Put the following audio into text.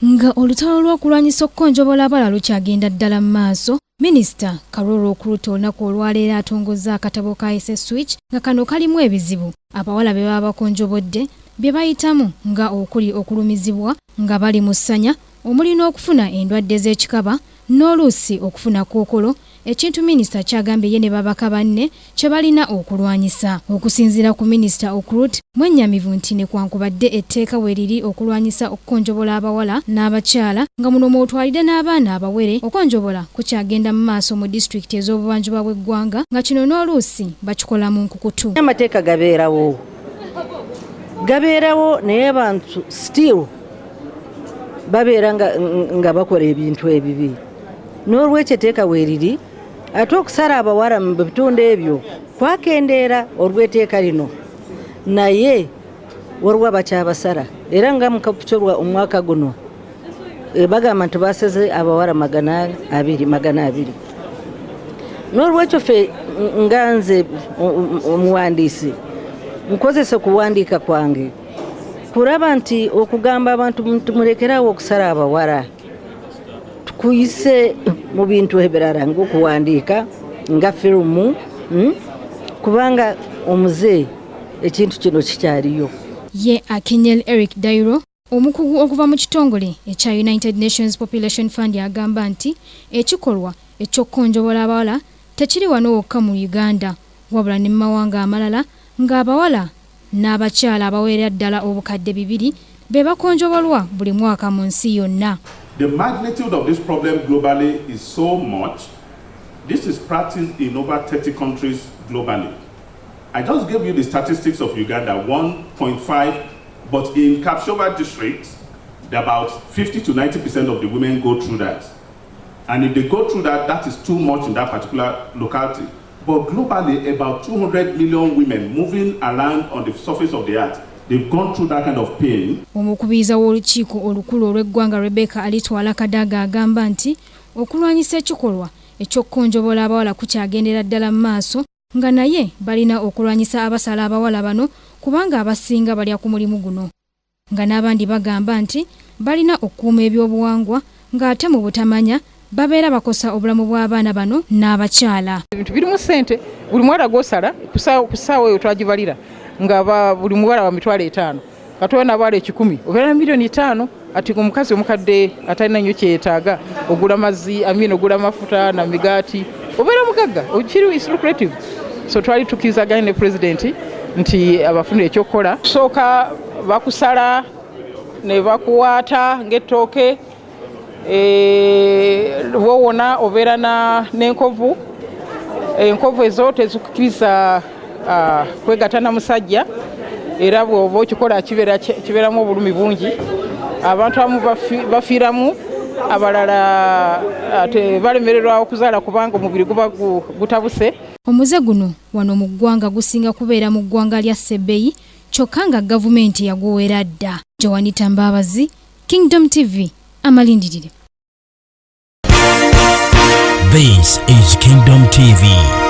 Nga olutalo lw'okulwanyisa okukonjobola abawala lukyagenda ddala mu maaso, Minisita Karolo Okrut olunaku olwaleero atongozza akatabo ka SS Switch nga kano kalimu ebizibu abawala be baba bakonjobodde bye bayitamu nga okuli okulumizibwa nga bali mu ssanya, omuli n'okufuna endwadde z'ekikaba n'oluusi okufuna kookolo, ekintu minisita kyagambye ye ne babaka banne kye balina okulwanyisa. Okusinziira ku minisita Okrut, mwennyamivu nti nekwankubadde etteeka we liri okulwanyisa okukonjobola abawala n'abakyala nga muno mwotwalidde n'abaana abawere, okukonjobola kukyagenda mu maaso mu disitulikiti ez'obuvanjuba bw'eggwanga nga kino n'oluusi bakikola mu nkukutu. Amateeka gabeerawo naye abantu still babeera nga bakola ebintu ebibi. N'olwekyo etteeka weeriri ate okusala abawala mu bitundu ebyo kwakendeera olw'etteeka lino, naye waliwo abakyabasala era nga mukapukyolwa omwaka guno bagamba nti baseze abawala 200. N'olwekyo ffe nga nze omuwandiisi nkozesa okuwandiika kwange kuraba nti okugamba abantu tumulekerawo okusala abawala, tukuyise mu bintu ebirala ng'okuwandiika nga firumu, kubanga omuze ekintu kino kikyaliyo. Ye Akinyel Eric Dairo, omukugu okuva mu kitongole ekya United Nations Population Fund, agamba nti ekikolwa eky'okukonjobola abawala tekiri wano wokka mu Uganda wabula ne mu mawanga amalala ng'abawala n'abakyala abawerera ddala obukadde 200 be bakonjobolwa buli mwaka mu nsi yonna. The magnitude of this problem globally is so much. This is practiced in over 30 countries globally. I just gave you the statistics of Uganda, 1.5, but in Kapshova district, about 50 to 90% of the women go through that. And if they go through that, that is too much in that particular locality. But globally, about 200 million women moving around on the surface of the earth, they've gone through that kind of pain. Omukubiza w'olukiiko olukulu olw'eggwanga Rebecca Alitwala Kadaga agamba nti okulwanyisa ekikolwa eky'okukonjobola abawala kukyagendera ddala mu maaso nga naye balina okulwanyisa abasala abawala bano kubanga abasinga balya ku mulimu guno. Nga n'abandi bagamba nti balina okukuuma ebyobuwangwa ng'ate mu butamanya babeera bakosa obulamu bw'abaana bano n'abakyala. Ebintu birimu ssente, buli muwala gw'osala ku ssaawa eyo twagibalira nga buli muwala wa $5,000 katona abawala 10 obeera $5,000,000. Ati omukazi omukadde atalina nnyo kyetaaga ogula mazzi ogula mafuta na migaati obeera mugagga okiri is lucrative. So twali tukirizaganya ne president nti abafunira ekyokukola sooka bakusala ne bakuwaata ng'ettooke wowona obeera n'enkovu. Enkovu ezo tezikukiriza kwegatta na musajja era bw'oba okikola kibeeramu obulumi bungi. Abantu abamu bafiiramu, abalala balemererwa okuzaala kubanga omubiri guba gutabuse. Omuze guno wano mu ggwanga gusinga kubeera mu ggwanga lya Sebeyi kyokka nga gavumenti yaguwera dda. Joanita Mbabazi, Kingdom TV, amalindirire. This is Kingdom TV.